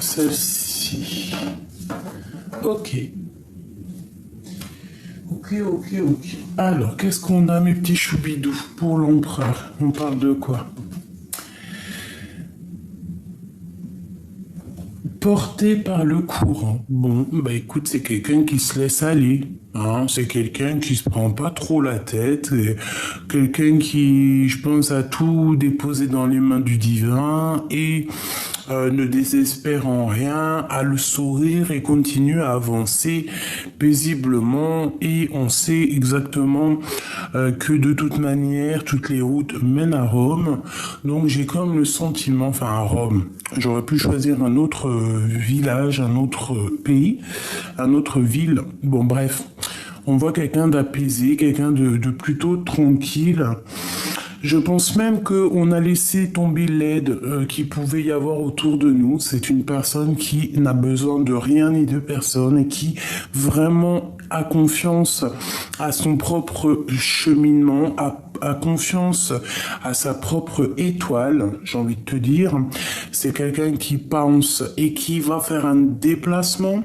celle-ci. Ok. Ok. Alors, qu'est-ce qu'on a, mes petits choubidous, pour l'empereur? On parle de quoi? Porté par le courant. Bon, bah écoute, c'est quelqu'un qui se laisse aller. Hein, c'est quelqu'un qui se prend pas trop la tête. Quelqu'un qui, je pense, a tout déposé dans les mains du divin et ne désespère en rien, a le sourire et continue à avancer paisiblement. Et on sait exactement que de toute manière, toutes les routes mènent à Rome. Donc j'ai comme le sentiment, enfin à Rome, j'aurais pu choisir un autre village, un autre pays, un autre ville. Bon bref, on voit quelqu'un d'apaisé, quelqu'un de plutôt tranquille. Je pense même qu'on a laissé tomber l'aide qu'il pouvait y avoir autour de nous. C'est une personne qui n'a besoin de rien ni de personne et qui vraiment a confiance à son propre cheminement, a confiance à sa propre étoile, j'ai envie de te dire. C'est quelqu'un qui pense et qui va faire un déplacement.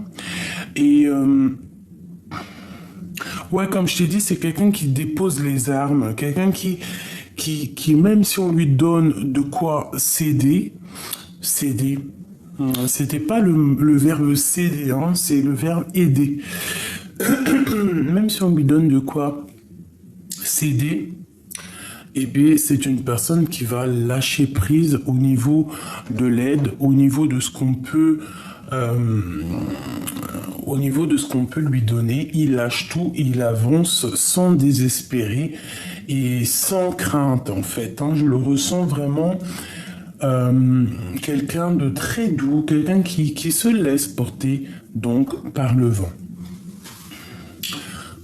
Et ouais, comme je t'ai dit, c'est quelqu'un qui dépose les armes, quelqu'un qui même si on lui donne de quoi céder, c'était pas le verbe céder, hein, c'est le verbe aider. Même si on lui donne de quoi céder, eh bien, c'est une personne qui va lâcher prise au niveau de l'aide, au niveau de ce qu'on peut lui donner. Il lâche tout, il avance sans désespérer et sans crainte, en fait. Hein. Je le ressens vraiment quelqu'un de très doux, quelqu'un qui se laisse porter donc par le vent.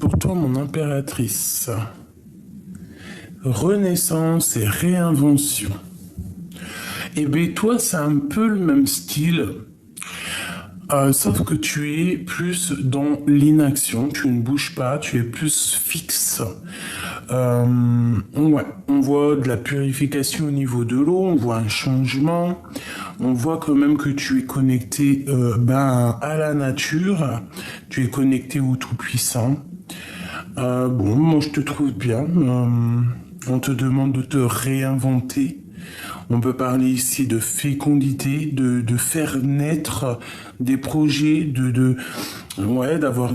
Pour toi, mon impératrice, renaissance et réinvention. Eh bien, toi, c'est un peu le même style. Sauf que tu es plus dans l'inaction, tu ne bouges pas, tu es plus fixe. Ouais, on voit de la purification au niveau de l'eau, on voit un changement, on voit quand même que tu es connecté à la nature, tu es connecté au Tout-Puissant. Bon, moi je te trouve bien, on te demande de te réinventer. On peut parler ici de fécondité, de faire naître des projets, d'avoir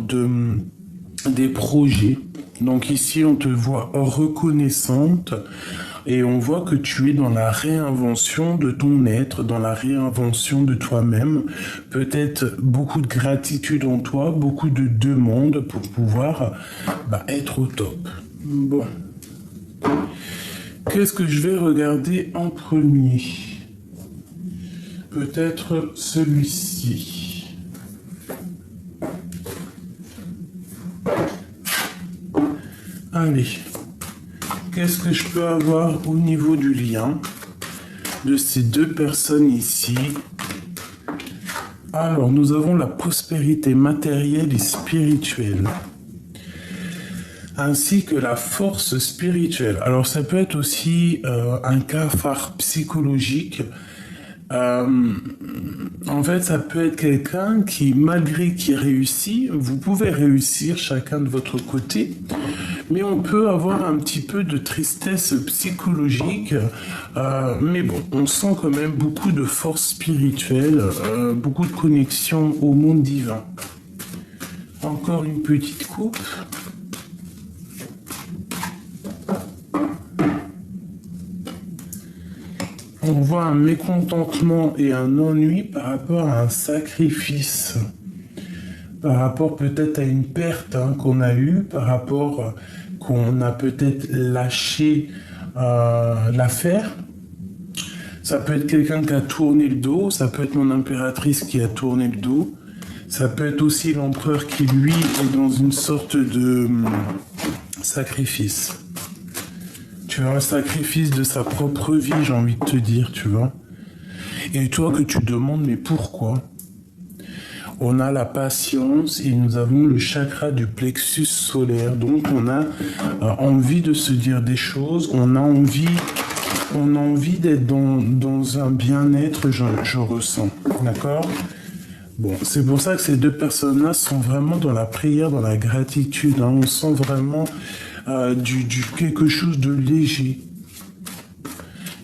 des projets. Donc ici, on te voit reconnaissante et on voit que tu es dans la réinvention de ton être, dans la réinvention de toi-même. Peut-être beaucoup de gratitude en toi, beaucoup de demandes pour pouvoir être au top. Bon. Qu'est-ce que je vais regarder en premier? Peut-être celui-ci. Allez. Qu'est-ce que je peux avoir au niveau du lien de ces deux personnes ici? Alors, nous avons la prospérité matérielle et spirituelle, ainsi que la force spirituelle. Alors ça peut être aussi un cas phare psychologique. En fait, ça peut être quelqu'un qui, malgré qu'il réussit, vous pouvez réussir chacun de votre côté, mais on peut avoir un petit peu de tristesse psychologique. Mais bon, on sent quand même beaucoup de force spirituelle, beaucoup de connexion au monde divin. Encore une petite coupe. On voit un mécontentement et un ennui par rapport à un sacrifice, par rapport peut-être à une perte qu'on a eue, par rapport qu'on a peut-être lâché l'affaire. Ça peut être quelqu'un qui a tourné le dos, ça peut être mon impératrice qui a tourné le dos, ça peut être aussi l'empereur qui, lui, est dans une sorte de sacrifice. Tu vois, un sacrifice de sa propre vie, j'ai envie de te dire, tu vois. Et toi que tu demandes, mais pourquoi? On a la patience et nous avons le chakra du plexus solaire. Donc on a envie de se dire des choses, on a envie on a envie d'être dans un bien-être, je ressens, d'accord? Bon, c'est pour ça que ces deux personnes-là sont vraiment dans la prière, dans la gratitude, hein. On sent vraiment quelque chose de léger.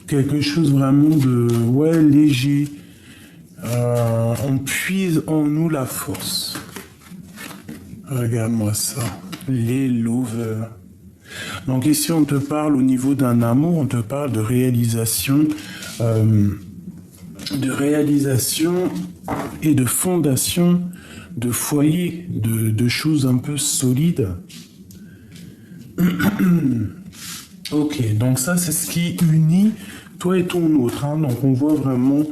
Quelque chose vraiment de, ouais, léger. On puise en nous la force. Regarde-moi ça. Les lovers. Donc ici, on te parle au niveau d'un amour, on te parle de réalisation et de fondation, de foyer, de choses un peu solides. Ok, donc ça, c'est ce qui unit toi et ton autre, hein. Donc on voit vraiment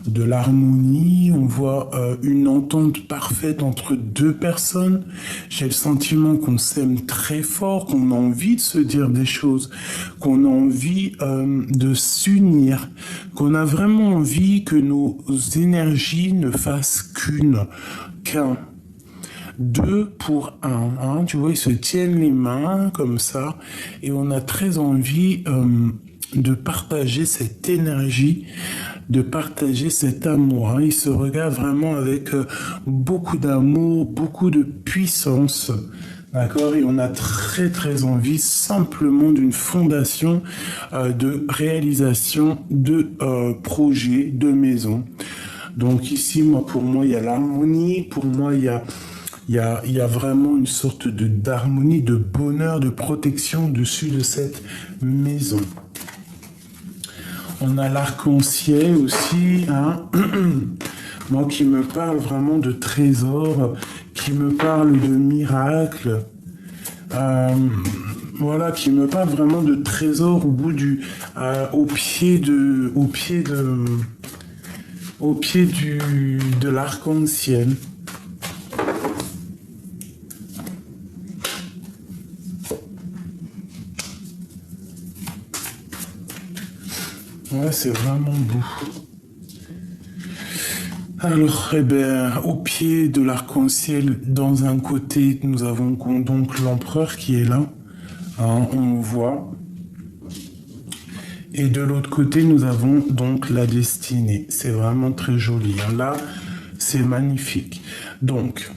de l'harmonie, on voit une entente parfaite entre deux personnes. J'ai le sentiment qu'on s'aime très fort, qu'on a envie de se dire des choses, qu'on a envie de s'unir, qu'on a vraiment envie que nos énergies ne fassent qu'un. Deux pour un, hein, tu vois, ils se tiennent les mains comme ça, et on a très envie de partager cette énergie, de partager cet amour, hein. Ils se regardent vraiment avec beaucoup d'amour, beaucoup de puissance, d'accord, et on a très très envie simplement d'une fondation de réalisation de projets, de maisons. Donc ici, pour moi, il y a l'harmonie, pour moi, il y a vraiment une sorte d'harmonie, de bonheur, de protection dessus de cette maison. On a l'arc-en-ciel aussi, hein. Moi qui me parle vraiment de trésors, qui me parle de miracles, voilà, qui me parle vraiment de trésors au pied de l'arc-en-ciel. Ouais, c'est vraiment beau. Alors, eh ben, au pied de l'arc-en-ciel, dans un côté, nous avons donc l'empereur qui est là, hein, on voit. Et de l'autre côté, nous avons donc la destinée. C'est vraiment très joli, hein. Là, c'est magnifique. Donc,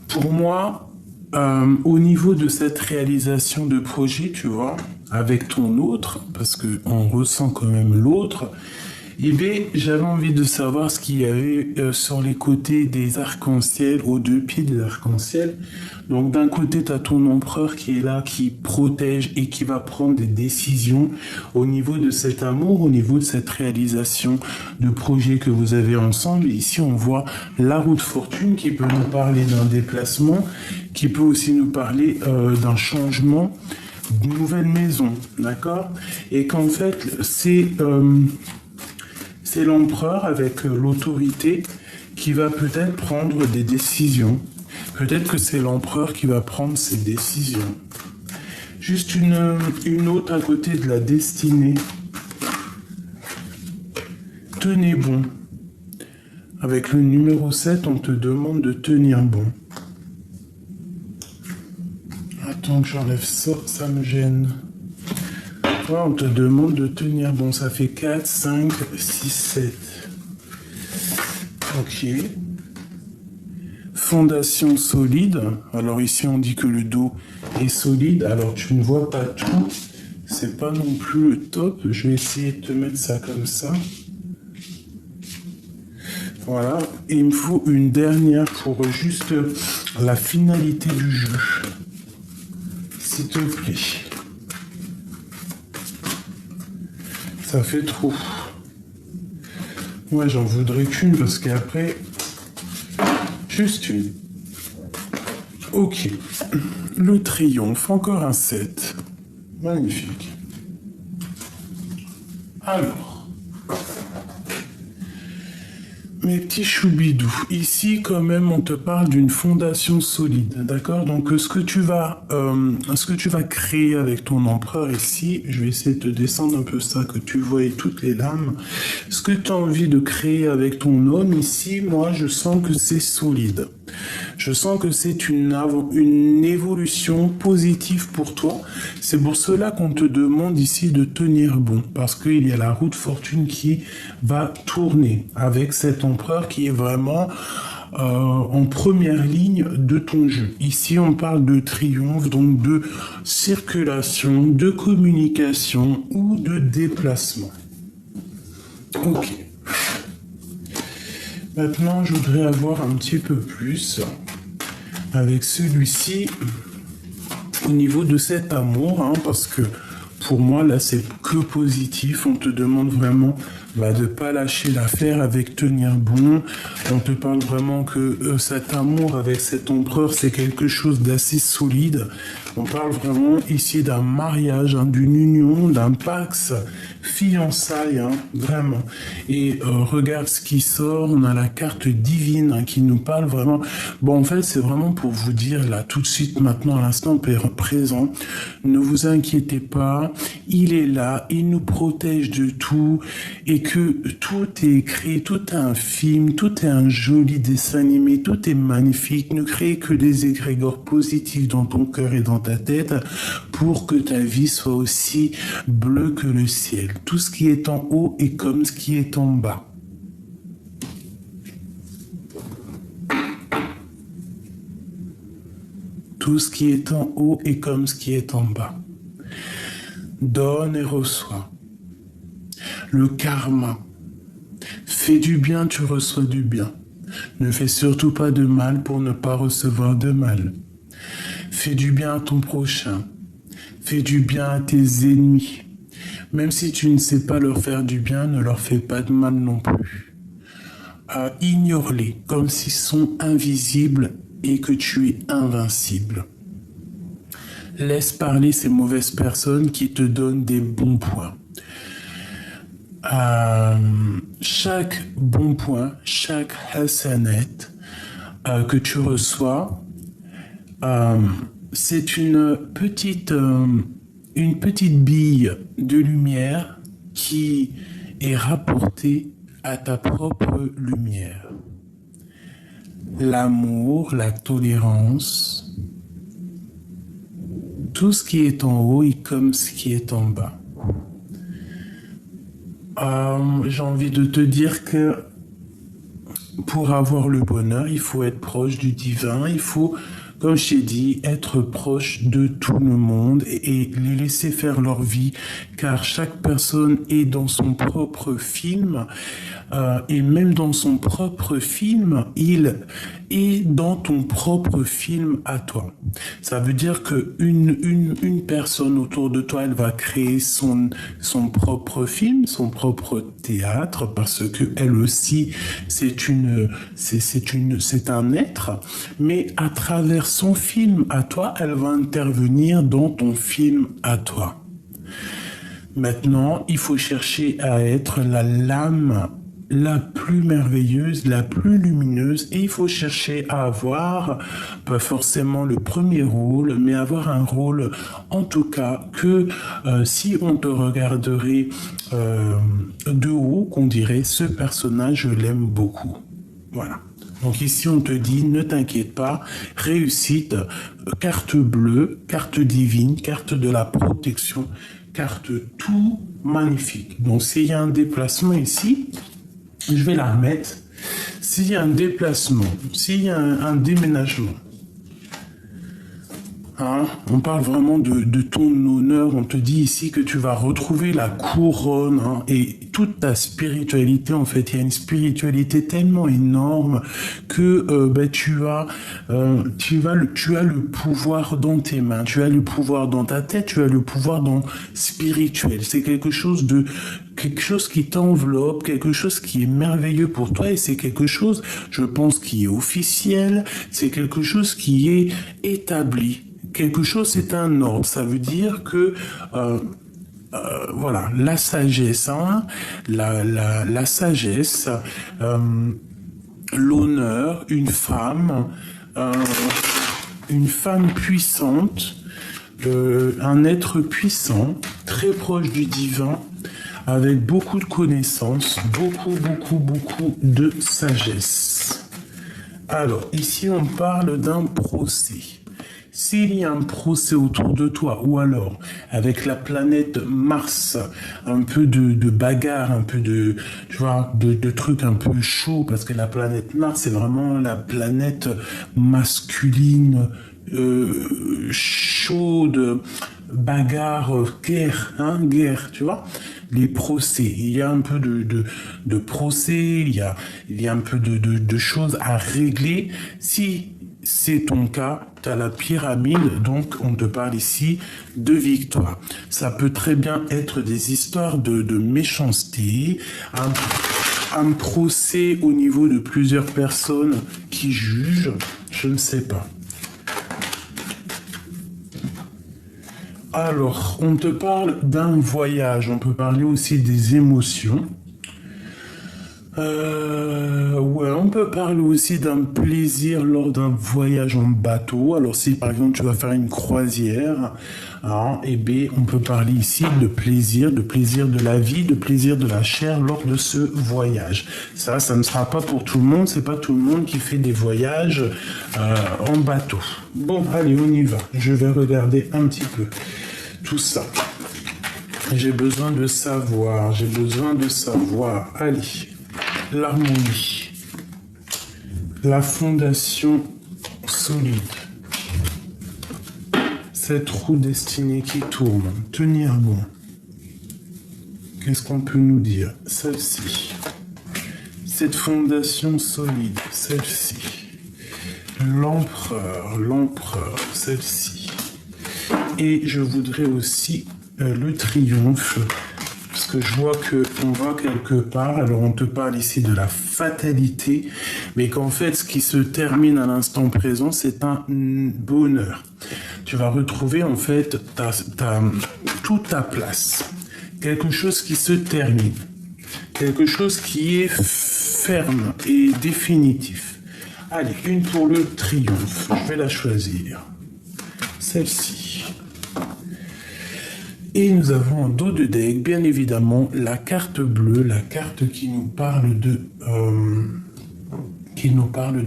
pour moi, au niveau de cette réalisation de projet, tu vois, avec ton autre, parce qu'on ressent quand même l'autre, eh bien, j'avais envie de savoir ce qu'il y avait sur les côtés des arcs-en-ciel, aux deux pieds des arcs-en-ciel. Donc d'un côté, tu as ton empereur qui est là, qui protège et qui va prendre des décisions au niveau de cet amour, au niveau de cette réalisation de projet que vous avez ensemble. Et ici, on voit la roue de fortune qui peut nous parler d'un déplacement, qui peut aussi nous parler d'un changement, d'une nouvelle maison, d'accord? Et qu'en fait, c'est l'empereur avec l'autorité qui va peut-être prendre des décisions. Peut-être que c'est l'empereur qui va prendre ces décisions. Juste une autre à côté de la destinée. Tenez bon. Avec le numéro 7, on te demande de tenir bon. Attends que j'enlève ça, ça me gêne. Ouais, on te demande de tenir bon. Ça fait 4, 5, 6, 7. Ok. Fondation solide. Alors ici, on dit que le dos est solide. Alors, tu ne vois pas tout. C'est pas non plus le top. Je vais essayer de te mettre ça comme ça. Voilà. Et il me faut une dernière pour juste la finalité du jeu. S'il te plaît. Ça fait trop. Ouais, j'en voudrais qu'une parce qu'après... Juste une. Ok. Le triomphe, encore un 7. Magnifique. Alors. Mes petits choubidous. Ici, quand même, on te parle d'une fondation solide. D'accord? Donc, ce que tu vas créer avec ton empereur ici, je vais essayer de te descendre un peu ça, que tu vois toutes les lames. Ce que tu as envie de créer avec ton homme ici, moi, je sens que c'est solide. Je sens que c'est une évolution positive pour toi. C'est pour cela qu'on te demande ici de tenir bon, parce qu'il y a la roue de fortune qui va tourner avec cet empereur qui est vraiment en première ligne de ton jeu. Ici, on parle de triomphe, donc de circulation, de communication ou de déplacement. Ok. Maintenant, je voudrais avoir un petit peu plus avec celui-ci au niveau de cet amour, hein, parce que pour moi, là, c'est que positif. On te demande vraiment de pas lâcher l'affaire avec tenir bon. On te parle vraiment que cet amour avec cet empereur, c'est quelque chose d'assez solide. On parle vraiment ici d'un mariage, hein, d'une union, d'un pax, fiançailles, hein, vraiment. Et regarde ce qui sort, on a la carte divine, hein, qui nous parle vraiment. Bon, en fait, c'est vraiment pour vous dire, là, tout de suite, maintenant, à l'instant présent, ne vous inquiétez pas, il est là, il nous protège de tout, et que tout est écrit, tout est un film, tout est un joli dessin animé, tout est magnifique. Ne crée que des égrégores positifs dans ton cœur et dans ta tête pour que ta vie soit aussi bleue que le ciel. Tout ce qui est en haut est comme ce qui est en bas. Tout ce qui est en haut est comme ce qui est en bas. Donne et reçois. Le karma. Fais du bien, tu reçois du bien. Ne fais surtout pas de mal pour ne pas recevoir de mal. Fais du bien à ton prochain. Fais du bien à tes ennemis. Même si tu ne sais pas leur faire du bien, ne leur fais pas de mal non plus. Ignore-les comme s'ils sont invisibles et que tu es invincible. Laisse parler ces mauvaises personnes qui te donnent des bons points. Chaque bon point, chaque hasanet que tu reçois, c'est une petite bille de lumière qui est rapportée à ta propre lumière. L'amour, la tolérance, tout ce qui est en haut est comme ce qui est en bas. J'ai envie de te dire que pour avoir le bonheur, il faut être proche du divin, il faut, comme je t'ai dit, être proche de tout le monde et les laisser faire leur vie, car chaque personne est dans son propre film, et même dans son propre film, il est dans ton propre film à toi. Ça veut dire que une personne autour de toi, elle va créer son propre film, son propre théâtre, parce que elle aussi, c'est un être, mais à travers son film à toi, elle va intervenir dans ton film à toi. Maintenant, il faut chercher à être la lame la plus merveilleuse, la plus lumineuse, et il faut chercher à avoir, pas forcément le premier rôle, mais avoir un rôle, en tout cas, que si on te regarderait de haut, qu'on dirait, ce personnage, je l'aime beaucoup. Voilà. Donc ici, on te dit, ne t'inquiète pas, réussite, carte bleue, carte divine, carte de la protection, carte tout magnifique. Donc s'il y a un déplacement ici, je vais la remettre. S'il y a un déplacement, s'il y a un déménagement, hein, on parle vraiment de ton honneur. On te dit ici que tu vas retrouver la couronne, hein, et toute ta spiritualité. En fait, il y a une spiritualité tellement énorme que tu as le pouvoir dans tes mains, tu as le pouvoir dans ta tête, tu as le pouvoir dans spirituel. C'est quelque chose qui t'enveloppe, quelque chose qui est merveilleux pour toi, et c'est quelque chose, je pense, qui est officiel, c'est quelque chose qui est établi. Quelque chose, c'est un ordre. Ça veut dire que voilà, la sagesse, hein, la sagesse, l'honneur, une femme puissante, un être puissant, très proche du divin, avec beaucoup de connaissances, beaucoup de sagesse. Alors, ici, on parle d'un procès. S'il y a un procès autour de toi, ou alors avec la planète Mars, un peu de bagarre, un peu de, tu vois, de trucs un peu chauds, parce que la planète Mars, c'est vraiment la planète masculine, chaude, bagarre, guerre, hein, guerre, tu vois. Les procès, il y a un peu de procès, il y a un peu de choses à régler. Si c'est ton cas, tu as la pyramide, donc on te parle ici de victoire. Ça peut très bien être des histoires de méchanceté, un procès au niveau de plusieurs personnes qui jugent, je ne sais pas. Alors, on te parle d'un voyage, on peut parler aussi des émotions. Ouais, on peut parler aussi d'un plaisir lors d'un voyage en bateau. Alors si par exemple tu vas faire une croisière, hein, et bien on peut parler ici de plaisir de la vie, de plaisir de la chair lors de ce voyage. Ça ne sera pas pour tout le monde, c'est pas tout le monde qui fait des voyages en bateau. Bon, allez, on y va. Je vais regarder un petit peu tout ça. J'ai besoin de savoir, Allez. L'harmonie, la fondation solide, cette roue destinée qui tourne, tenir bon. Qu'est-ce qu'on peut nous dire? Celle-ci, cette fondation solide, celle-ci, l'empereur, celle-ci. Et je voudrais aussi le triomphe. Parce que je vois qu'on va quelque part, alors on te parle ici de la fatalité, mais qu'en fait, ce qui se termine à l'instant présent, c'est un bonheur. Tu vas retrouver en fait toute ta place. Quelque chose qui se termine. Quelque chose qui est ferme et définitif. Allez, une pour le triomphe. Je vais la choisir. Celle-ci. Et nous avons en dos de deck, bien évidemment, la carte bleue, la carte qui nous parle de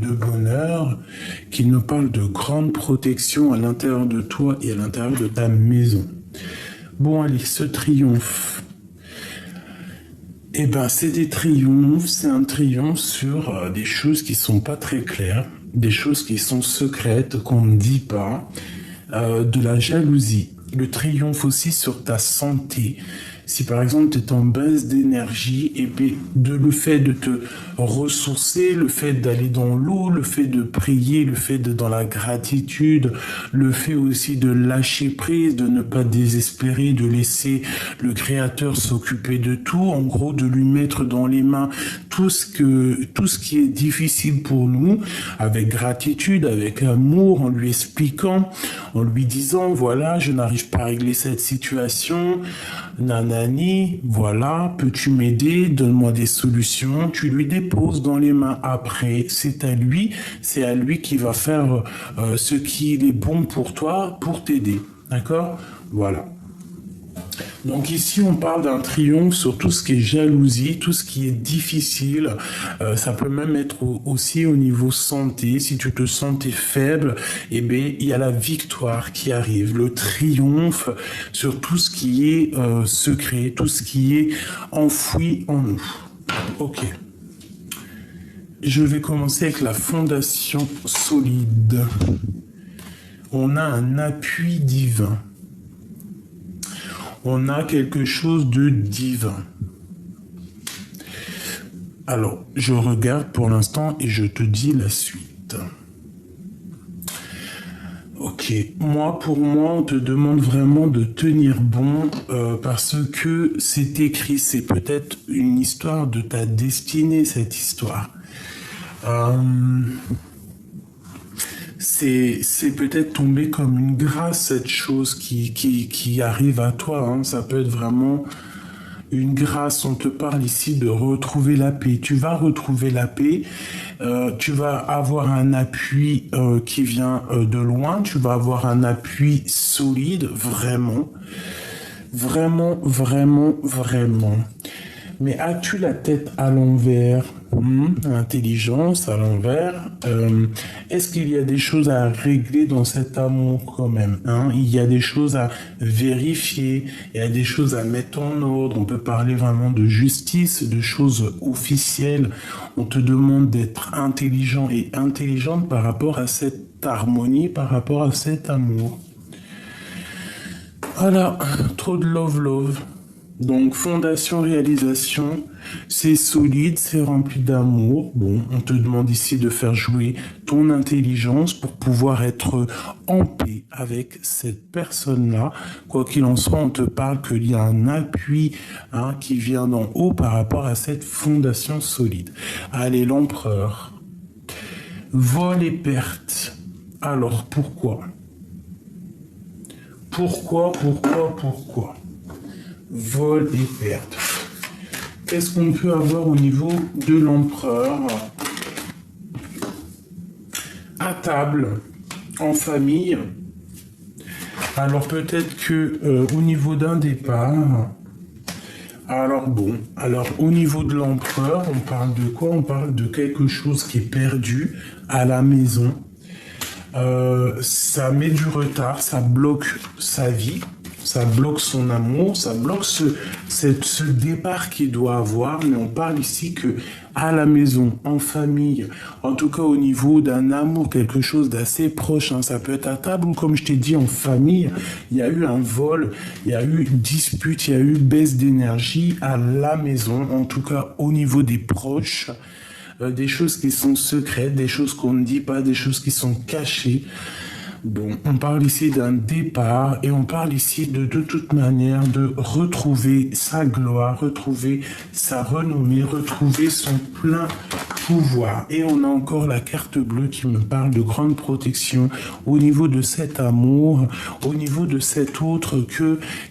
bonheur, qui nous parle de grande protection à l'intérieur de toi et à l'intérieur de ta maison. Bon, allez, ce triomphe. Eh ben, c'est un triomphe sur des choses qui sont pas très claires, des choses qui sont secrètes, qu'on ne dit pas, de la jalousie. Le triomphe aussi sur ta santé. Si par exemple tu es en baisse d'énergie, et bien le fait de te ressourcer, le fait d'aller dans l'eau, le fait de prier, le fait de dans la gratitude, le fait aussi de lâcher prise, de ne pas désespérer, de laisser le Créateur s'occuper de tout, en gros de lui mettre dans les mains tout ce qui est difficile pour nous, avec gratitude, avec amour, en lui expliquant, en lui disant voilà, je n'arrive pas à régler cette situation, nanani, voilà, peux-tu m'aider, donne-moi des solutions, tu lui déposes dans les mains. Après, c'est à lui qui va faire ce qui est bon pour toi, pour t'aider, d'accord? Voilà. Donc ici, on parle d'un triomphe sur tout ce qui est jalousie, tout ce qui est difficile. Ça peut même être aussi au niveau santé. Si tu te sentais faible, eh bien, il y a la victoire qui arrive, le triomphe sur tout ce qui est secret, tout ce qui est enfoui en nous. Ok. Je vais commencer avec la fondation solide. On a un appui divin. On a quelque chose de divin. Alors, je regarde pour l'instant et je te dis la suite. Ok, pour moi, on te demande vraiment de tenir bon parce que c'est écrit, c'est peut-être une histoire de ta destinée, cette histoire. C'est peut-être tombé comme une grâce, cette chose qui arrive à toi. Hein. Ça peut être vraiment une grâce. On te parle ici de retrouver la paix. Tu vas retrouver la paix. Tu vas avoir un appui qui vient de loin. Tu vas avoir un appui solide, vraiment. Vraiment, vraiment, vraiment. Mais as-tu la tête à l'envers? Intelligence à l'envers. Est-ce qu'il y a des choses à régler dans cet amour quand même, hein? Il y a des choses à vérifier, il y a des choses à mettre en ordre. On peut parler vraiment de justice, de choses officielles. On te demande d'être intelligent et intelligente par rapport à cette harmonie, par rapport à cet amour. Voilà, trop de love. Donc, fondation, réalisation, c'est solide, c'est rempli d'amour. Bon, on te demande ici de faire jouer ton intelligence pour pouvoir être en paix avec cette personne-là. Quoi qu'il en soit, on te parle qu'il y a un appui qui vient d'en haut par rapport à cette fondation solide. Allez, l'empereur. Vol et perte. Alors, pourquoi ? Pourquoi Vol et perte. Qu'est-ce qu'on peut avoir au niveau de l'empereur? À table, en famille. Alors peut-être que au niveau d'un départ. Alors au niveau de l'empereur, on parle de quoi? On parle de quelque chose qui est perdu à la maison. Ça met du retard, ça bloque sa vie, ça bloque son amour, ça bloque ce départ qu'il doit avoir. Mais on parle ici que à la maison, en famille, en tout cas au niveau d'un amour, quelque chose d'assez proche, ça peut être à table ou comme je t'ai dit en famille, il y a eu un vol, il y a eu une dispute, il y a eu baisse d'énergie à la maison, en tout cas au niveau des proches. Des choses qui sont secrètes, des choses qu'on ne dit pas, des choses qui sont cachées. Bon, on parle ici d'un départ et on parle ici de toute manière de retrouver sa gloire, retrouver sa renommée, retrouver son plein pouvoir. Et on a encore la carte bleue qui me parle de grande protection au niveau de cet amour, au niveau de cet autre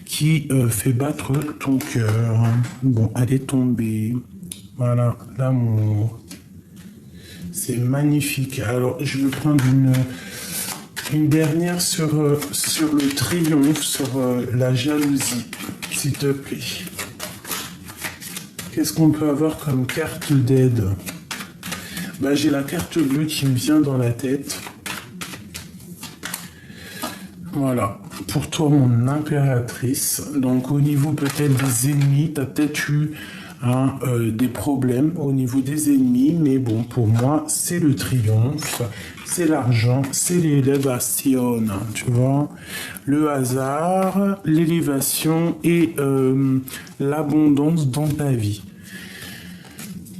qui fait battre ton cœur. Bon, elle est tombée. Voilà, l'amour. C'est magnifique. Alors, je vais prendre une dernière sur le triomphe, sur la jalousie, s'il te plaît. Qu'est-ce qu'on peut avoir comme carte d'aide? J'ai la carte bleue qui me vient dans la tête. Voilà. Pour toi, mon impératrice. Donc, au niveau peut-être des ennemis, tu as peut-être eu des problèmes au niveau des ennemis, mais bon, pour moi, c'est le triomphe, c'est l'argent, c'est l'élévation, tu vois, le hasard, l'élévation et l'abondance dans ta vie.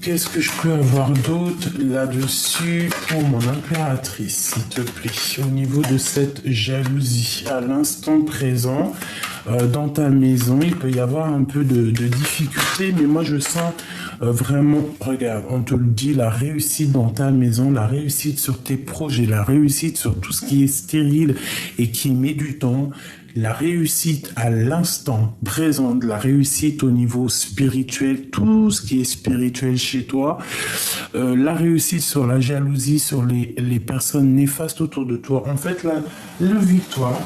Qu'est-ce que je peux avoir d'autre là-dessus pour mon impératrice, s'il te plaît, au niveau de cette jalousie à l'instant présent? Dans ta maison, il peut y avoir un peu de difficulté, mais moi je sens vraiment, regarde, on te le dit, la réussite dans ta maison, la réussite sur tes projets, la réussite sur tout ce qui est stérile et qui met du temps, la réussite à l'instant présent, la réussite au niveau spirituel, tout ce qui est spirituel chez toi, la réussite sur la jalousie, sur les personnes néfastes autour de toi. En fait, le victoire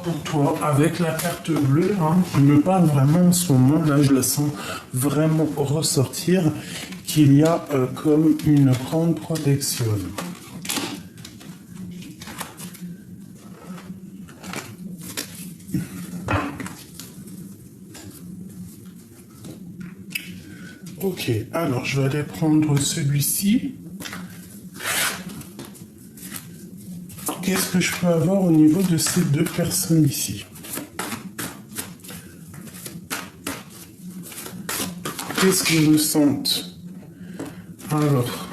pour toi avec la carte bleue, qui me parle vraiment en ce moment, là je la sens vraiment ressortir, qu'il y a comme une grande protection. Ok, alors je vais aller prendre celui-ci. Qu'est-ce que je peux avoir au niveau de ces deux personnes ici? Qu'est-ce qu'ils ressentent? Alors,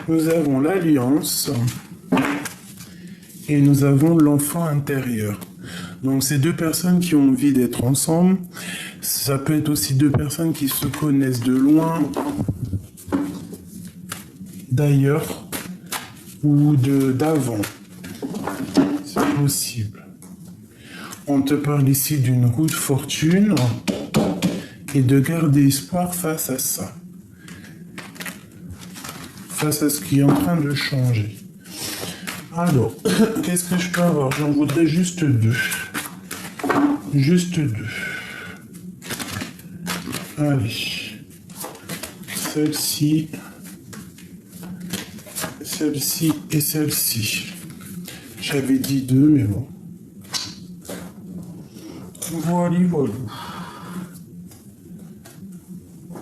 nous avons l'alliance et nous avons l'enfant intérieur. Donc, c'est deux personnes qui ont envie d'être ensemble. Ça peut être aussi deux personnes qui se connaissent de loin, d'ailleurs, ou d'avant. C'est possible. On te parle ici d'une roue de fortune et de garder espoir face à ça. Face à ce qui est en train de changer. Alors, qu'est-ce que je peux avoir? J'en voudrais juste deux. Juste deux. Allez. Celle-ci et celle-ci. J'avais dit deux, mais bon. Voilà, voilà.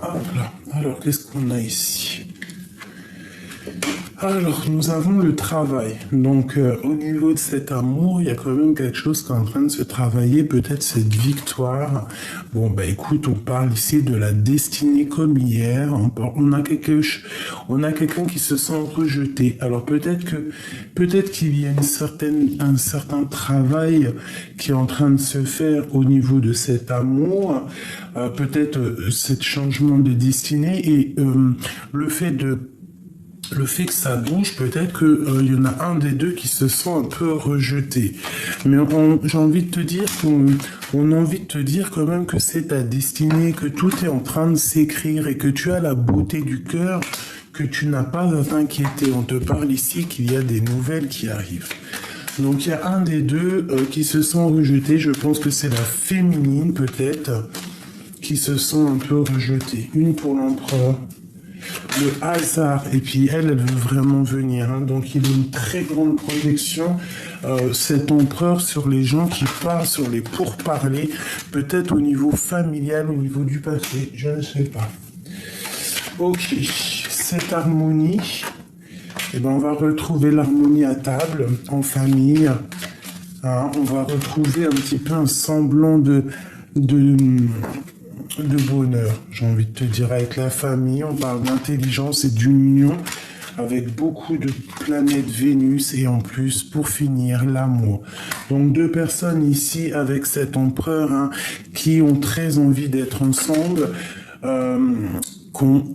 Hop là. Alors, qu'est-ce qu'on a ici? Alors, nous avons le travail. Donc, au niveau de cet amour, il y a quand même quelque chose qui est en train de se travailler, peut-être cette victoire. Bon, bah écoute, on parle ici de la destinée comme hier. On a quelqu'un qui se sent rejeté. Alors, peut-être qu'il y a un certain travail qui est en train de se faire au niveau de cet amour. Peut-être ce changement de destinée et le fait que ça bouge, peut-être qu'il y en a un des deux qui se sent un peu rejeté. Mais j'ai envie de te dire on a envie de te dire quand même que c'est ta destinée, que tout est en train de s'écrire et que tu as la beauté du cœur, que tu n'as pas à t'inquiéter. On te parle ici qu'il y a des nouvelles qui arrivent. Donc il y a un des deux qui se sent rejeté. Je pense que c'est la féminine peut-être qui se sent un peu rejetée. Une pour l'empereur. Le hasard, et puis elle veut vraiment venir, hein. Donc il a une très grande protection, cet empereur, sur les gens qui parlent, sur les pourparlers, peut-être au niveau familial, au niveau du passé, je ne sais pas. Ok, cette harmonie, eh ben on va retrouver l'harmonie à table, en famille, hein. On va retrouver un petit peu un semblant de bonheur, j'ai envie de te dire, avec la famille. On parle d'intelligence et d'union avec beaucoup de planètes Vénus et en plus, pour finir, l'amour. Donc deux personnes ici avec cet empereur, hein, qui ont très envie d'être ensemble.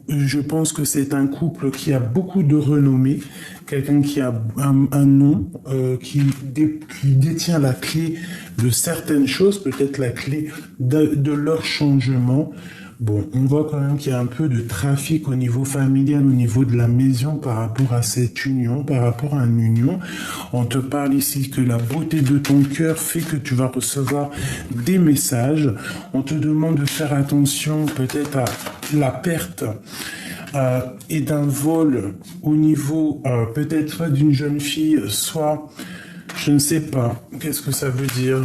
Je pense que c'est un couple qui a beaucoup de renommée, quelqu'un qui a un nom, qui détient la clé de certaines choses, peut-être la clé de leur changement. Bon, on voit quand même qu'il y a un peu de trafic au niveau familial, au niveau de la maison par rapport à cette union, par rapport à une union. On te parle ici que la beauté de ton cœur fait que tu vas recevoir des messages. On te demande de faire attention peut-être à la perte et d'un vol au niveau peut-être soit d'une jeune fille, soit, je ne sais pas, qu'est-ce que ça veut dire?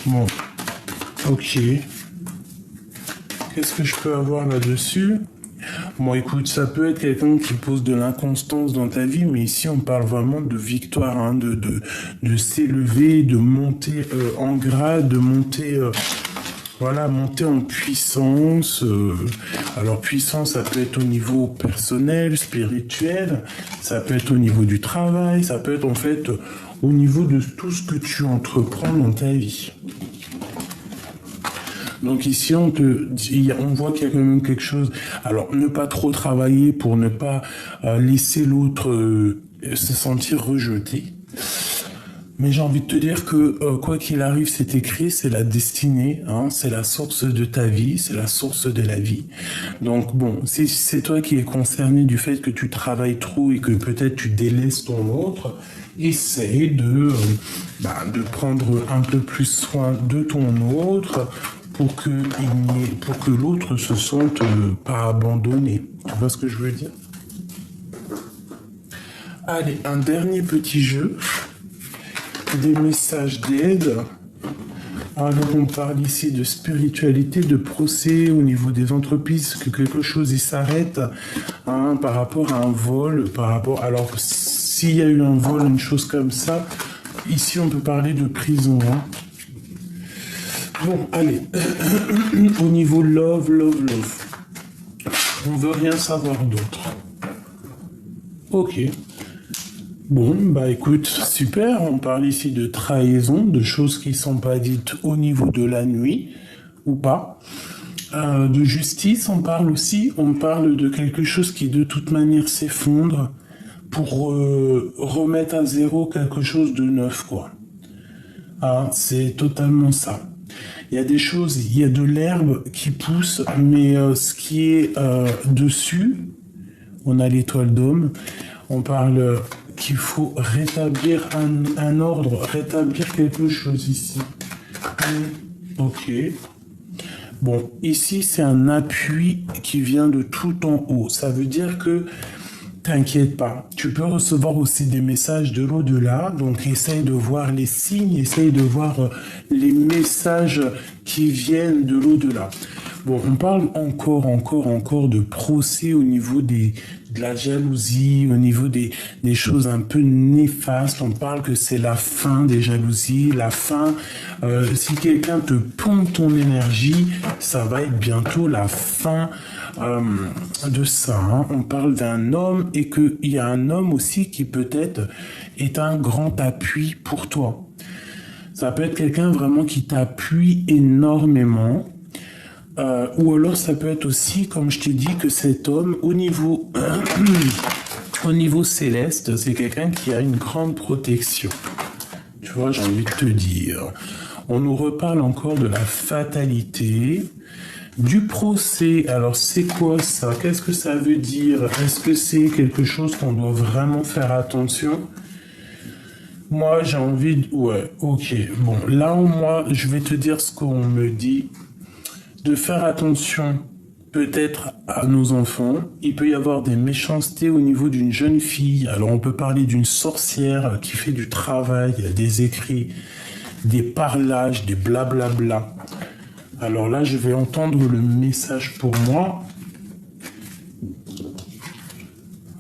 Bon, ok. Qu'est-ce que je peux avoir là-dessus? Bon, écoute, ça peut être quelqu'un qui pose de l'inconstance dans ta vie, mais ici, on parle vraiment de victoire, hein, de s'élever, de monter en grade, de monter, monter en puissance. Alors, puissance, ça peut être au niveau personnel, spirituel, ça peut être au niveau du travail, ça peut être en fait au niveau de tout ce que tu entreprends dans ta vie. Donc ici, on voit qu'il y a quand même quelque chose. Alors, ne pas trop travailler pour ne pas laisser l'autre se sentir rejeté. Mais j'ai envie de te dire que quoi qu'il arrive, c'est écrit, c'est la destinée, hein, c'est la source de ta vie, c'est la source de la vie. Donc bon, si c'est toi qui es concerné du fait que tu travailles trop et que peut-être tu délaisses ton autre, essaye de prendre un peu plus soin de ton autre, pour que l'autre se sente pas abandonné. Tu vois ce que je veux dire? Allez, un dernier petit jeu. Des messages d'aide. Alors on parle ici de spiritualité, de procès au niveau des entreprises, que quelque chose y s'arrête, hein, par rapport à un vol, alors s'il y a eu un vol, une chose comme ça, ici on peut parler de prison, hein. Bon, allez, au niveau love. On veut rien savoir d'autre. Ok. Bon, bah écoute, super, on parle ici de trahison, de choses qui sont pas dites au niveau de la nuit, ou pas. De justice, on parle de quelque chose qui de toute manière s'effondre pour remettre à zéro quelque chose de neuf, quoi. Ah, c'est totalement ça. Il y a des choses, il y a de l'herbe qui pousse, mais ce qui est dessus, on a l'étoile d'homme, on parle qu'il faut rétablir un ordre, rétablir quelque chose ici. Ok. Bon, ici, c'est un appui qui vient de tout en haut. Ça veut dire que t'inquiète pas, tu peux recevoir aussi des messages de l'au-delà, donc essaye de voir les signes, essaye de voir les messages qui viennent de l'au-delà. Bon, on parle encore de procès au niveau de la jalousie, au niveau des choses un peu néfastes. On parle que c'est la fin des jalousies, la fin. Si quelqu'un te pompe ton énergie, ça va être bientôt la fin de ça. Hein. On parle d'un homme et qu'il y a un homme aussi qui peut-être est un grand appui pour toi. Ça peut être quelqu'un vraiment qui t'appuie énormément. Ou alors ça peut être aussi, comme je t'ai dit, que cet homme, au niveau céleste, c'est quelqu'un qui a une grande protection. Tu vois, j'ai envie de te dire. On nous reparle encore de la fatalité, du procès. Alors c'est quoi ça? Qu'est-ce que ça veut dire? Est-ce que c'est quelque chose qu'on doit vraiment faire attention? Moi, j'ai envie de... Ouais, ok. Bon, là, moi, je vais te dire ce qu'on me dit. De faire attention peut-être à nos enfants. Il peut y avoir des méchancetés au niveau d'une jeune fille. Alors on peut parler d'une sorcière qui fait du travail, des écrits, des parlages, des blablabla. Alors là, je vais entendre le message pour moi.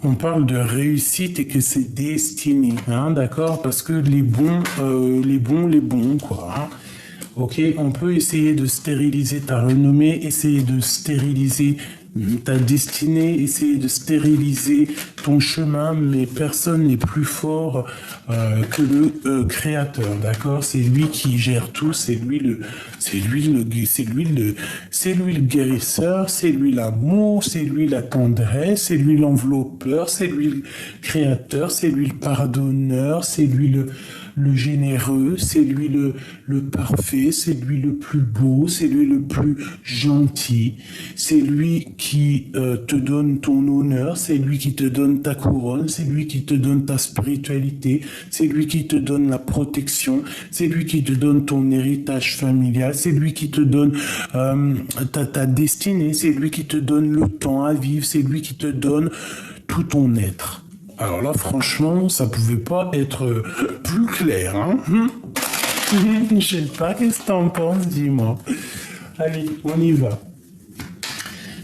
On parle de réussite et que c'est destiné, hein, d'accord? Parce que les bons, quoi. Hein. Ok, on peut essayer de stériliser ta renommée, essayer de stériliser ta destinée, essayer de stériliser ton chemin, mais personne n'est plus fort que le créateur, d'accord? C'est lui qui gère tout, c'est lui le guérisseur, c'est lui l'amour, c'est lui la tendresse, c'est lui l'enveloppeur, c'est lui le créateur, c'est lui le pardonneur, c'est lui le généreux, c'est lui le parfait, c'est lui le plus beau, c'est lui le plus gentil, c'est lui qui te donne ton honneur, c'est lui qui te donne ta couronne, c'est lui qui te donne ta spiritualité, c'est lui qui te donne la protection, c'est lui qui te donne ton héritage familial, c'est lui qui te donne ta destinée, c'est lui qui te donne le temps à vivre, c'est lui qui te donne tout ton être. Alors là, franchement, ça pouvait pas être plus clair, hein. Je sais pas, qu'est-ce que t'en penses, dis-moi. Allez, on y va.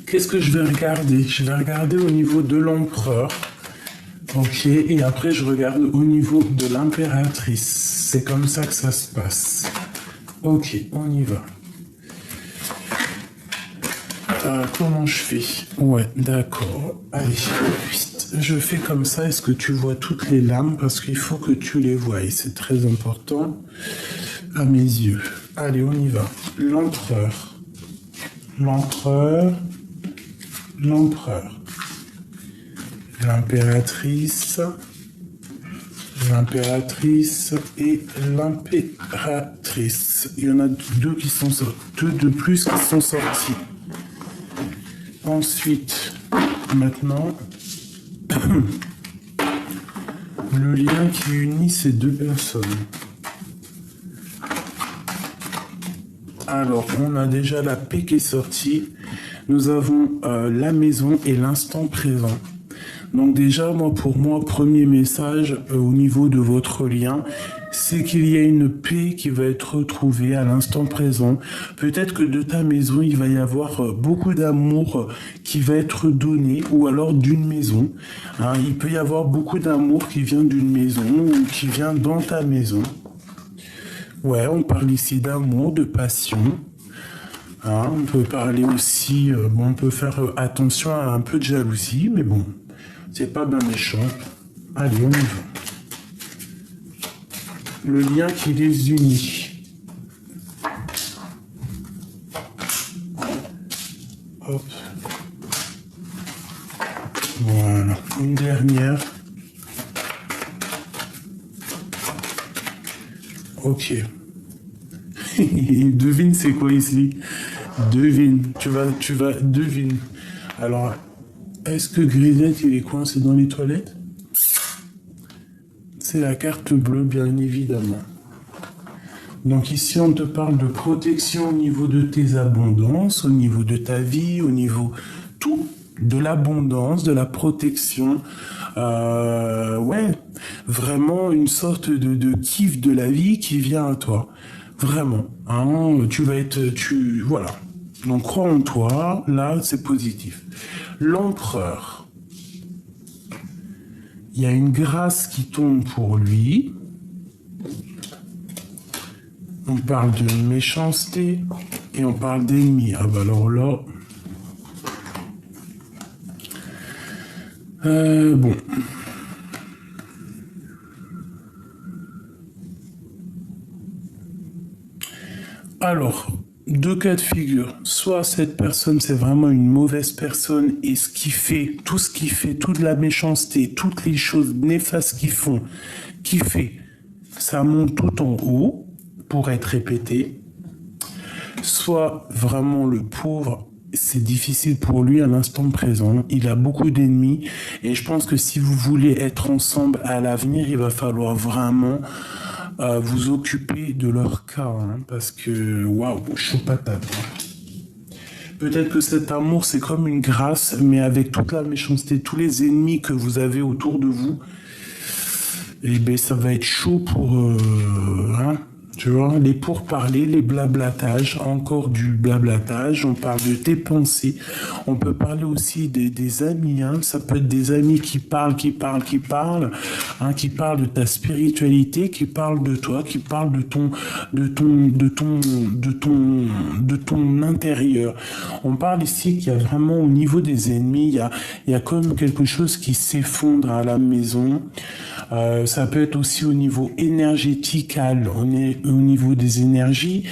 Qu'est-ce que je vais regarder? Je vais regarder au niveau de l'empereur. Ok, et après je regarde au niveau de l'impératrice. C'est comme ça que ça se passe. Ok, on y va. Comment je fais? Ouais, d'accord. Allez, vite. Je fais comme ça. Est-ce que tu vois toutes les lames? Parce qu'il faut que tu les voies. C'est très important à mes yeux. Allez, on y va. L'empereur. L'empereur. L'empereur. L'impératrice. L'impératrice et l'impératrice. Il y en a deux qui sont sortis. Deux de plus qui sont sortis. Ensuite, maintenant, le lien qui unit ces deux personnes. Alors, on a déjà la paix qui est sortie. Nous avons la maison et l'instant présent. Donc déjà, pour moi, premier message au niveau de votre lien, c'est qu'il y a une paix qui va être retrouvée à l'instant présent. Peut-être que de ta maison, il va y avoir beaucoup d'amour qui va être donné, ou alors d'une maison. Hein, il peut y avoir beaucoup d'amour qui vient d'une maison ou qui vient dans ta maison. Ouais, on parle ici d'amour, de passion. Hein, on peut parler aussi, on peut faire attention à un peu de jalousie, mais bon, c'est pas bien méchant. Allez, on y va. Le lien qui les unit. Hop. Voilà. Une dernière. Ok. Devine c'est quoi ici? Devine. Devine. Alors, est-ce que Grisette, il est coincé dans les toilettes? C'est la carte bleue, bien évidemment. Donc ici, on te parle de protection au niveau de tes abondances, au niveau de ta vie, au niveau tout, de l'abondance, de la protection. Ouais, vraiment une sorte de kiff de la vie qui vient à toi. Vraiment. Hein, tu vas être... voilà. Donc crois en toi, là, c'est positif. L'empereur. Il y a une grâce qui tombe pour lui. On parle de méchanceté et on parle d'ennemi. Ah bah alors là... bon. Alors, deux cas de figure. Soit cette personne, c'est vraiment une mauvaise personne et ce qui fait, tout ce qui fait, toute la méchanceté, toutes les choses néfastes qu'ils font, qui fait, ça monte tout en haut pour être répété. Soit vraiment le pauvre, c'est difficile pour lui à l'instant présent. Il a beaucoup d'ennemis et je pense que si vous voulez être ensemble à l'avenir, il va falloir vraiment vous occuper de leur cas, hein, parce que waouh, chaud patate. Peut-être que cet amour c'est comme une grâce, mais avec toute la méchanceté, tous les ennemis que vous avez autour de vous, et ben ça va être chaud pour hein, tu vois, les pourparlers, les blablatages, encore du blablatage, on parle de tes pensées, on peut parler aussi des amis, hein, ça peut être des amis qui parlent, hein, qui parlent de ta spiritualité, qui parlent de toi, qui parlent de ton intérieur. On parle ici qu'il y a vraiment au niveau des ennemis, il y a comme quelque chose qui s'effondre à la maison. Ça peut être aussi au niveau énergétique, on est au niveau des énergies,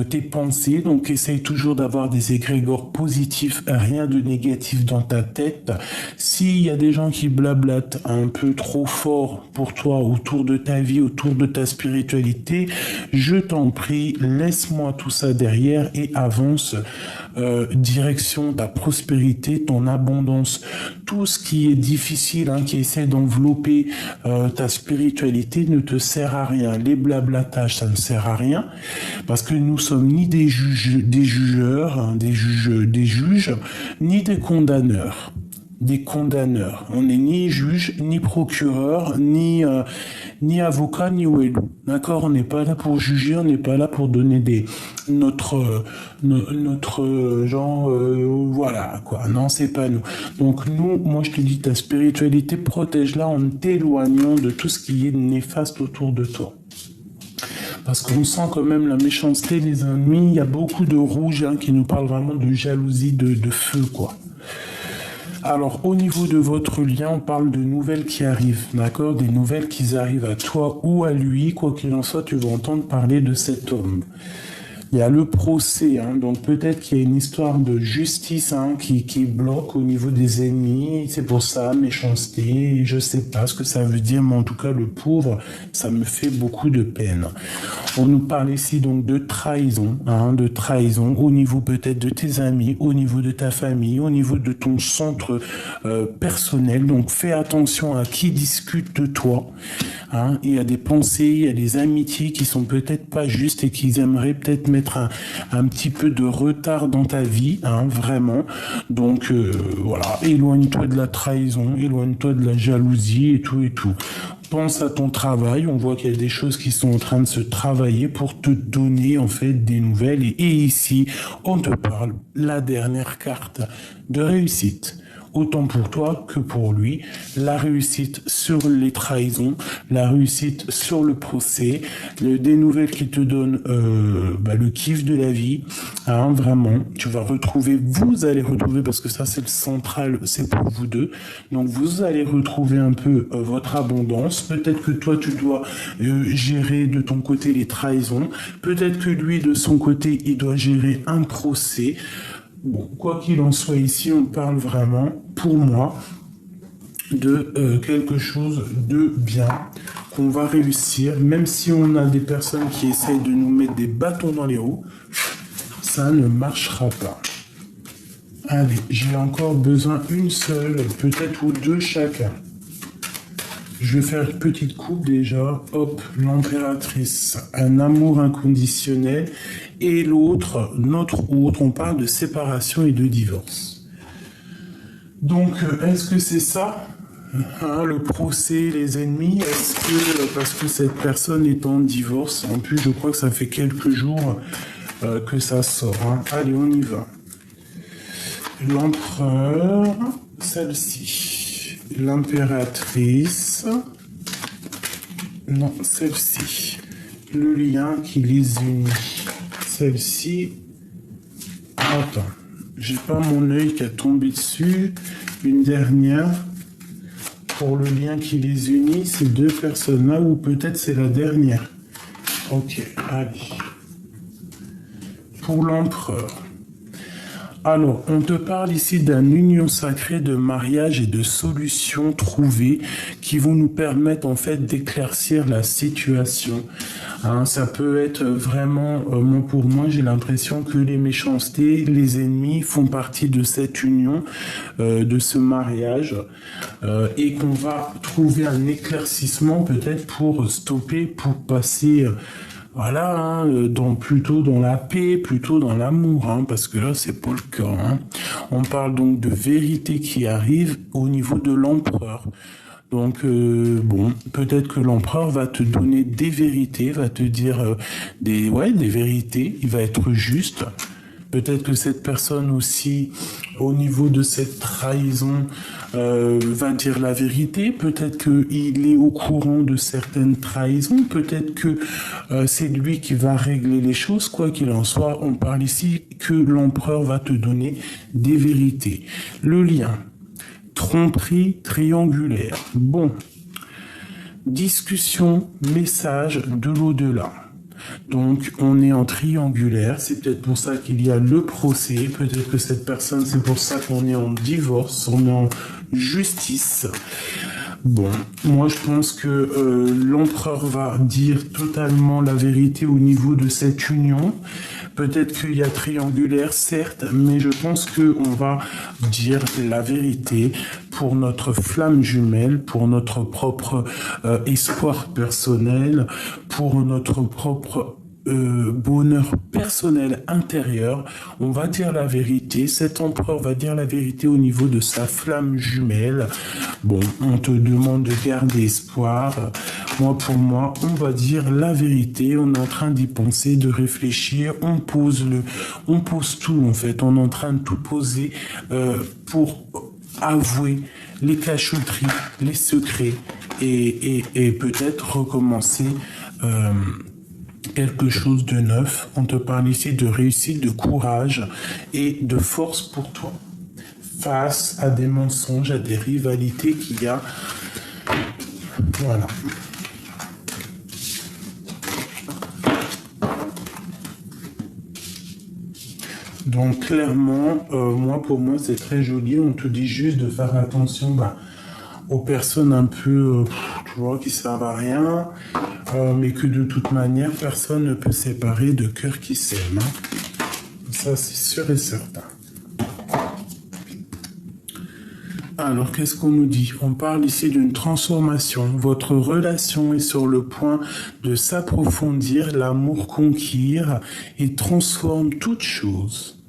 tes pensées, donc essaye toujours d'avoir des égrégores positifs, rien de négatif dans ta tête. S'il y a des gens qui blablatent un peu trop fort pour toi autour de ta vie, autour de ta spiritualité, je t'en prie, laisse-moi tout ça derrière et avance direction ta prospérité, ton abondance, tout ce qui est difficile, hein, qui essaie d'envelopper ta spiritualité ne te sert à rien. Les blablatages, ça ne sert à rien parce que nous sommes ni des jugeurs, hein, des juges, ni des condamneurs. Des condamneurs. On n'est ni juge, ni procureur, ni avocat, ni ouelou. D'accord? On n'est pas là pour juger, on n'est pas là pour donner notre genre, voilà, quoi. Non, c'est pas nous. Donc nous, moi je te dis, ta spiritualité, protège-la en t'éloignant de tout ce qui est néfaste autour de toi. Parce qu'on sent quand même la méchanceté, les ennemis, il y a beaucoup de rouge, hein, qui nous parlent vraiment de jalousie, de feu, quoi. Alors, au niveau de votre lien, on parle de nouvelles qui arrivent, d'accord? Des nouvelles qui arrivent à toi ou à lui, quoi qu'il en soit, tu vas entendre parler de cet homme. Il y a le procès, hein, donc peut-être qu'il y a une histoire de justice, hein, qui bloque au niveau des ennemis, c'est pour ça, méchanceté, je sais pas ce que ça veut dire, mais en tout cas, le pauvre, ça me fait beaucoup de peine. On nous parle ici donc de trahison, hein, au niveau peut-être de tes amis, au niveau de ta famille, au niveau de ton centre personnel, donc fais attention à qui discute de toi, hein, il y a des pensées, il y a des amitiés qui sont peut-être pas justes et qui aimeraient peut-être mettre un petit peu de retard dans ta vie, hein, vraiment. Donc voilà, éloigne-toi de la trahison, éloigne-toi de la jalousie et tout et tout. Pense à ton travail, on voit qu'il y a des choses qui sont en train de se travailler pour te donner en fait des nouvelles et ici on te parle la dernière carte de réussite. Autant pour toi que pour lui, la réussite sur les trahisons, la réussite sur le procès, des nouvelles qui te donnent le kiff de la vie, hein, vraiment, tu vas retrouver, vous allez retrouver, parce que ça c'est le central, c'est pour vous deux, donc vous allez retrouver un peu votre abondance, peut-être que toi tu dois gérer de ton côté les trahisons, peut-être que lui de son côté il doit gérer un procès. Bon, quoi qu'il en soit, ici, on parle vraiment, pour moi, de quelque chose de bien, qu'on va réussir, même si on a des personnes qui essayent de nous mettre des bâtons dans les roues, ça ne marchera pas. Allez, j'ai encore besoin une seule, peut-être ou deux chacun. Je vais faire une petite coupe déjà. Hop, l'impératrice, un amour inconditionnel. Et l'autre, notre autre, on parle de séparation et de divorce. Donc, est-ce que c'est ça, hein, le procès, les ennemis? Est-ce que, parce que cette personne est en divorce, en plus je crois que ça fait quelques jours que ça sort. Hein. Allez, on y va. L'empereur, celle-ci. L'impératrice, non, celle-ci. Le lien qui les unit. Celle-ci, attends, j'ai pas mon œil qui a tombé dessus. Une dernière. Pour le lien qui les unit, ces deux personnes-là, ou peut-être c'est la dernière. Ok, allez. Pour l'empereur. Alors, on te parle ici d'une union sacrée de mariage et de solutions trouvées qui vont nous permettre en fait d'éclaircir la situation. Hein, ça peut être vraiment, pour moi, j'ai l'impression que les méchancetés, les ennemis font partie de cette union, de ce mariage, et qu'on va trouver un éclaircissement peut-être pour stopper, pour passer... Voilà, hein, plutôt dans la paix, plutôt dans l'amour, hein, parce que là, c'est pas le cas. Hein. On parle donc de vérité qui arrive au niveau de l'empereur. Donc, bon, peut-être que l'empereur va te donner des vérités, va te dire des vérités, il va être juste. Peut-être que cette personne aussi, au niveau de cette trahison, va dire la vérité. Peut-être qu'il est au courant de certaines trahisons. Peut-être que c'est lui qui va régler les choses. Quoi qu'il en soit, on parle ici que l'empereur va te donner des vérités. Le lien. Tromperie triangulaire. Bon. Discussion, message de l'au-delà. Donc, on est en triangulaire. C'est peut-être pour ça qu'il y a le procès. Peut-être que cette personne, c'est pour ça qu'on est en divorce, on est en justice. Bon, moi je pense que l'empereur va dire totalement la vérité au niveau de cette union. Peut-être qu'il y a triangulaire, certes, mais je pense qu'on va dire la vérité pour notre flamme jumelle, pour notre propre espoir personnel, pour notre propre bonheur personnel intérieur. On va dire la vérité. Cet empereur va dire la vérité au niveau de sa flamme jumelle. Bon, on te demande de garder espoir. Moi, pour moi, on va dire la vérité. On est en train d'y penser, de réfléchir. On pose tout en fait. On est en train de tout poser pour avouer les cachotteries, les secrets et peut-être recommencer quelque chose de neuf. On te parle ici de réussite, de courage et de force pour toi. Face à des mensonges, à des rivalités qu'il y a. Voilà. Donc clairement, pour moi, c'est très joli. On te dit juste de faire attention aux personnes un peu, tu vois, qui servent à rien, mais que de toute manière, personne ne peut séparer de cœurs qui s'aiment. Hein. Ça, c'est sûr et certain. Alors, qu'est-ce qu'on nous dit? On parle ici d'une transformation. Votre relation est sur le point de s'approfondir. L'amour conquiert et transforme toute chose.